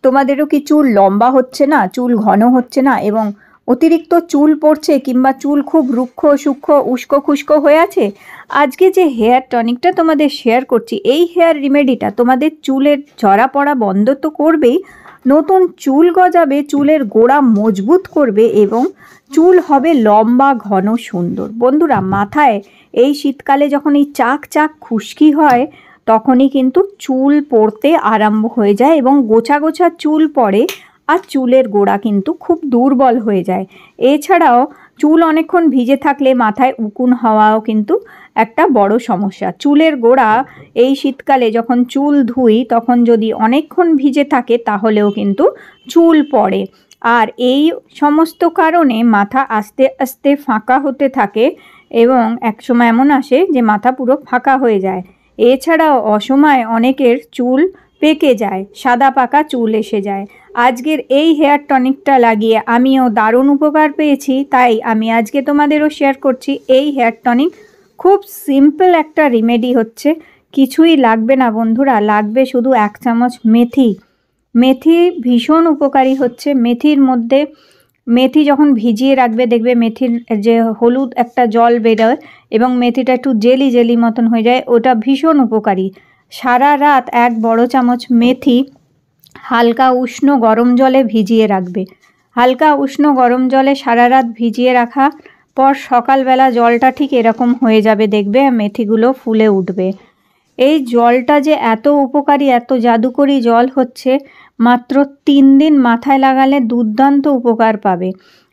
তোমাদেরও কি চুল লম্বা হচ্ছে না, চুল ঘন হচ্ছে না এবং অতিরিক্ত চুল পড়ছে কিংবা চুল খুব রুক্ষ সূক্ষ্ম উস্কো খুস্কো হয়ে আছে? আজকে যে হেয়ার টনিকটা তোমাদের শেয়ার করছি, এই হেয়ার রেমেডিটা তোমাদের চুলের ঝরা পড়া বন্ধ তো করবেই, নতুন চুল গজাবে, চুলের গোড়া মজবুত করবে এবং চুল হবে লম্বা ঘন সুন্দর। বন্ধুরা, মাথায় এই শীতকালে যখন এই চাক চাক খুশকি হয় তখনই কিন্তু চুল পড়তে আরম্ভ হয়ে যায় এবং গোছা গোছা চুল পড়ে আর চুলের গোড়া কিন্তু খুব দুর্বল হয়ে যায়। এছাড়াও চুল অনেকক্ষণ ভিজে থাকলে মাথায় উকুন হওয়াও কিন্তু একটা বড় সমস্যা। চুলের গোড়া এই শীতকালে যখন চুল ধুই তখন যদি অনেকক্ষণ ভিজে থাকে তাহলেও কিন্তু চুল পড়ে। আর এই সমস্ত কারণে মাথা আস্তে আস্তে ফাঁকা হতে থাকে এবং একসময় এমন আসে যে মাথা পুরো ফাঁকা হয়ে যায়। এছাড়াও অসময়ে অনেকের চুল পেকে যায়, সাদা পাকা চুল এসে যায়। আজকের এই হেয়ার টনিকটা লাগিয়ে আমিও দারুণ উপকার পেয়েছি, তাই আমি আজকে তোমাদেরও শেয়ার করছি এই হেয়ার টনিক। খুব সিম্পল একটা রেমেডি হচ্ছে, কিছুই লাগবে না বন্ধুরা, লাগবে শুধু 1 চামচ মেথি। মেথি ভীষণ উপকারী হচ্ছে। মেথির মধ্যে মেথি যখন ভিজিয়ে রাখবে দেখবে মেথির যে হলুদ একটা জল বেরোয় এবং মেথিটা একটু জেলি জেলি মতন হয়ে যায়, ওটা ভীষণ উপকারী। সারা রাত 1 বড় চামচ মেথি হালকা উষ্ণ গরম জলে ভিজিয়ে রাখবে। হালকা উষ্ণ গরম জলে সারা রাত ভিজিয়ে রাখা পর সকালবেলা জলটা ঠিক এরকম হয়ে যাবে, দেখবে মেথিগুলো ফুলে উঠবে। এই জলটা যে এত উপকারী, এত জাদুকরি জল হচ্ছে, মাত্র 3 দিন মাথায় লাগালে দুর্দান্ত উপকার পাবে।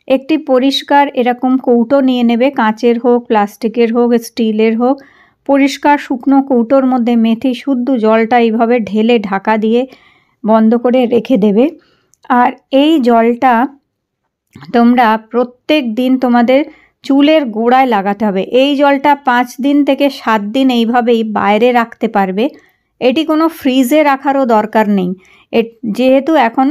একটি পরিষ্কার এরকম কৌটো নিয়ে নেবে, কাঁচের হোক, প্লাস্টিকের হোক, স্টিলের হোক। পরিষ্কার শুকনো কৌটোর মধ্যে মেথি শুদ্ধ জলটা এইভাবে ঢেলে ঢাকা দিয়ে বন্ধ করে রেখে দেবে। আর এই জলটা তোমরা প্রত্যেক দিন তোমাদের চুলের গোড়ায় লাগাতে হবে। এই জলটা 5 দিন থেকে 7 দিন এইভাবেই বাইরে রাখতে পারবে। এটি কোনো ফ্রিজে রাখারও দরকার নেই। যেহেতু এখন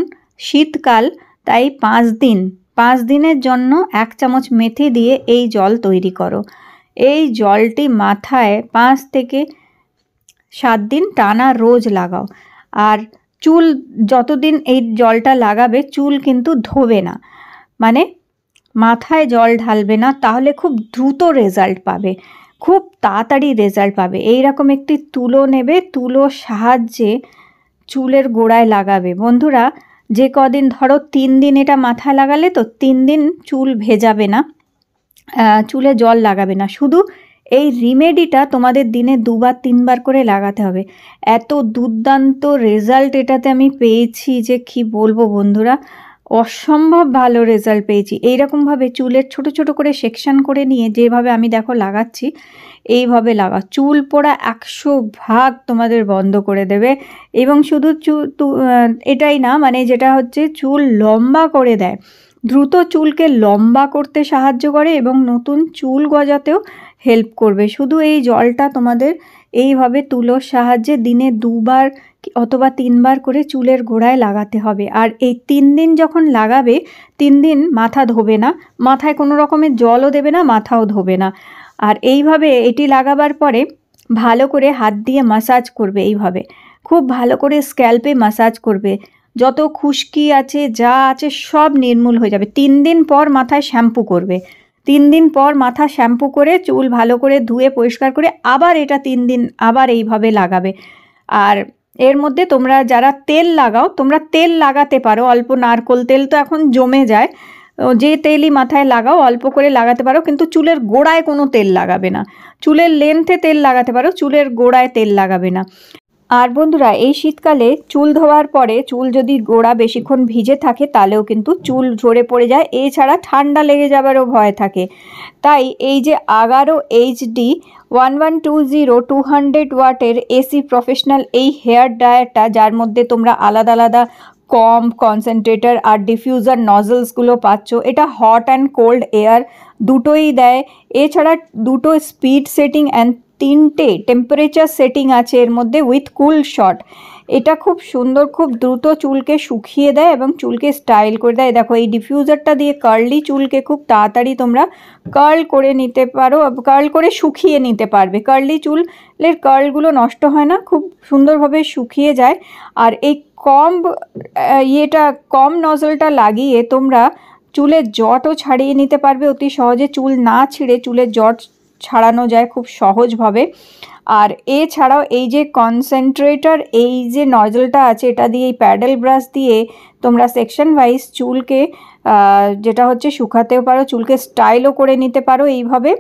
শীতকাল তাই 5 দিনের জন্য 1 চামচ মেথি দিয়ে এই জল তৈরি করো। এই জলটি মাথায় 5 থেকে 7 দিন টানা রোজ লাগাও। আর চুল যতদিন এই জলটা লাগাবে চুল কিন্তু ধোবে না, মানে মাথায় জল ঢালবে না, তাহলে খুব দ্রুত রেজাল্ট পাবে, খুব তাড়াতাড়ি রেজাল্ট পাবে। এই রকম একটি তুলো নেবে, তুলোর সাহায্যে চুলের গোড়ায় লাগাবে। বন্ধুরা, যে কদিন ধরো 3 দিন এটা মাথায় লাগালে তো 3 দিন চুল ভেজাবে না, চুলে জল লাগাবে না, শুধু এই রেমেডিটা তোমাদের দিনে 2 বার 3 বার করে লাগাতে হবে। এত দুর্দান্ত রেজাল্ট এটাতে আমি পেয়েছি যে কি বলবো বন্ধুরা, অসম্ভব ভালো রেজাল্ট পেয়েছি। এইরকমভাবে চুলের ছোট ছোট করে সেকশন করে নিয়ে যেভাবে আমি দেখো লাগাচ্ছি, এইভাবে লাগা, চুল পড়া 100% তোমাদের বন্ধ করে দেবে। এবং শুধু এটাই না, মানে যেটা হচ্ছে চুল লম্বা করে দেয়, দ্রুত চুলকে লম্বা করতে সাহায্য করে এবং নতুন চুল গজাতেও হেল্প করবে। শুধু এই জলটা তোমাদের এইভাবে তুলোর সাহায্যে দিনে 2 বার অথবা 3 বার করে চুলের গোড়ায় লাগাতে হবে। আর এই 3 দিন যখন লাগাবে 3 দিন মাথা ধোবে না, মাথায় কোনো রকমের জলও দেবে না, মাথাও ধোবে না। আর এইভাবে এটি লাগাবার পরে ভালো করে হাত দিয়ে মাসাজ করবে, এইভাবে খুব ভালো করে স্ক্যাল্পে মাসাজ করবে। যত খুশকি আছে যা আছে সব নির্মূল হয়ে যাবে। 3 দিন পর মাথায় শ্যাম্পু করবে, 3 দিন পর মাথা শ্যাম্পু করে চুল ভালো করে ধুয়ে পরিষ্কার করে আবার এটা 3 দিন আবার এইভাবে লাগাবে। আর এর মধ্যে তোমরা যারা তেল লাগাও, তোমরা তেল লাগাতে পারো, অল্প নারকোল তেল তো এখন জমে যায়, যে তেলই মাথায় লাগাও অল্প করে লাগাতে পারো, কিন্তু চুলের গোড়ায় কোনো তেল লাগাবে না। চুলের লেন্থে তেল লাগাতে পারো, চুলের গোড়ায় তেল লাগাবে না। আর বন্ধুরা, এই শীতকালে চুল ধোয়ার পরে চুল যদি গোড়া বেশিক্ষণ ভিজে থাকে তাহলেও কিন্তু চুল ঝরে পড়ে যায়, এছাড়া ঠান্ডা লেগে যাবারও ভয় থাকে। তাই এই যে আগারো HD 1120 200 ওয়াটের এসি প্রফেশনাল এই হেয়ার ড্রায়ারটা, যার মধ্যে তোমরা আলাদা আলাদা কম্ব, কনসেন্ট্রেটর আর ডিফিউজার নজলসগুলো পাচ্ছ। এটা হট অ্যান্ড কোল্ড এয়ার দুটোই দেয়। এছাড়া 2টো স্পিড সেটিং অ্যান্ড 3টে টেম্পারেচার সেটিং আছে এর মধ্যে উইথ কুল শট। এটা খুব সুন্দর, খুব দ্রুত চুলকে শুকিয়ে দেয় এবং চুলকে স্টাইল করে দেয়। দেখো এই ডিফিউজারটা দিয়ে কার্লি চুলকে খুব তাড়াতাড়ি তোমরা কার্ল করে নিতে পারো, কার্ল করে শুকিয়ে নিতে পারবে। কার্লি চুলের কার্লগুলো নষ্ট হয় না, খুব সুন্দরভাবে শুকিয়ে যায়। আর এই কম নজলটা লাগিয়ে তোমরা চুলের জটও ছাড়িয়ে নিতে পারবে অতি সহজে। চুল না ছিঁড়ে চুলের জট ছাড়ানো যায় খুব সহজভাবে। আর এছাড়াও এই যে কনসেন্ট্রেটর, এই যে নজলটা আছে, এটা দিয়ে এই প্যাডেল ব্রাশ দিয়ে তোমরা সেকশন ওয়াইজ চুলকে যেটা হচ্ছে শুকাতেও পারো, চুলকে স্টাইলও করে নিতে পারো এইভাবে।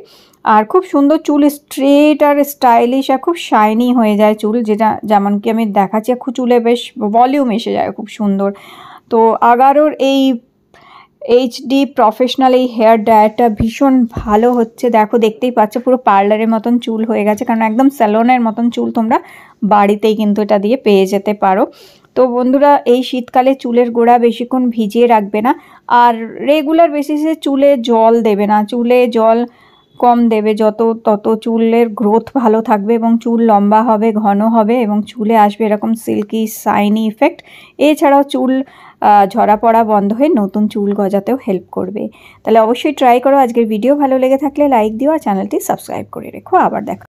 আর খুব সুন্দর চুল স্ট্রেট আর স্টাইলিশ আর খুব শাইনি হয়ে যায় চুল, যেটা যেমন কি আমি দেখাচ্ছি, চুলে বেশ ভলিউম এসে যায় খুব সুন্দর। তো আগারোর এই এইচডি প্রফেশনাল এই হেয়ার ড্রায়ারটা ভীষণ ভালো হচ্ছে। দেখো দেখতেই পাচ্ছ পুরো পার্লারের মতন চুল হয়ে গেছে, কারণ একদম স্যালনের মতন চুল তোমরা বাড়িতেই কিন্তু এটা দিয়ে পেয়ে যেতে পারো। তো বন্ধুরা, এই শীতকালে চুলের গোড়া বেশিক্ষণ ভিজিয়ে রাখবে না, আর রেগুলার বেসিসে চুলে জল দেবে না, চুলে জল কম দেবে, তত চুলের গ্রোথ ভালো থাকবে এবং চুল লম্বা হবে, ঘন হবে এবং চুলে আসবে এরকম সিল্কি শাইনি ইফেক্ট। এছাড়াও চুল ঝরা পড়া বন্ধ হয়ে নতুন চুল গজাতেও হেল্প করবে। তাহলে অবশ্যই ট্রাই করো। আজকের ভিডিও ভালো লেগে থাকলে লাইক দিও আর চ্যানেলটি সাবস্ক্রাইব করে রেখো। আবার দেখা।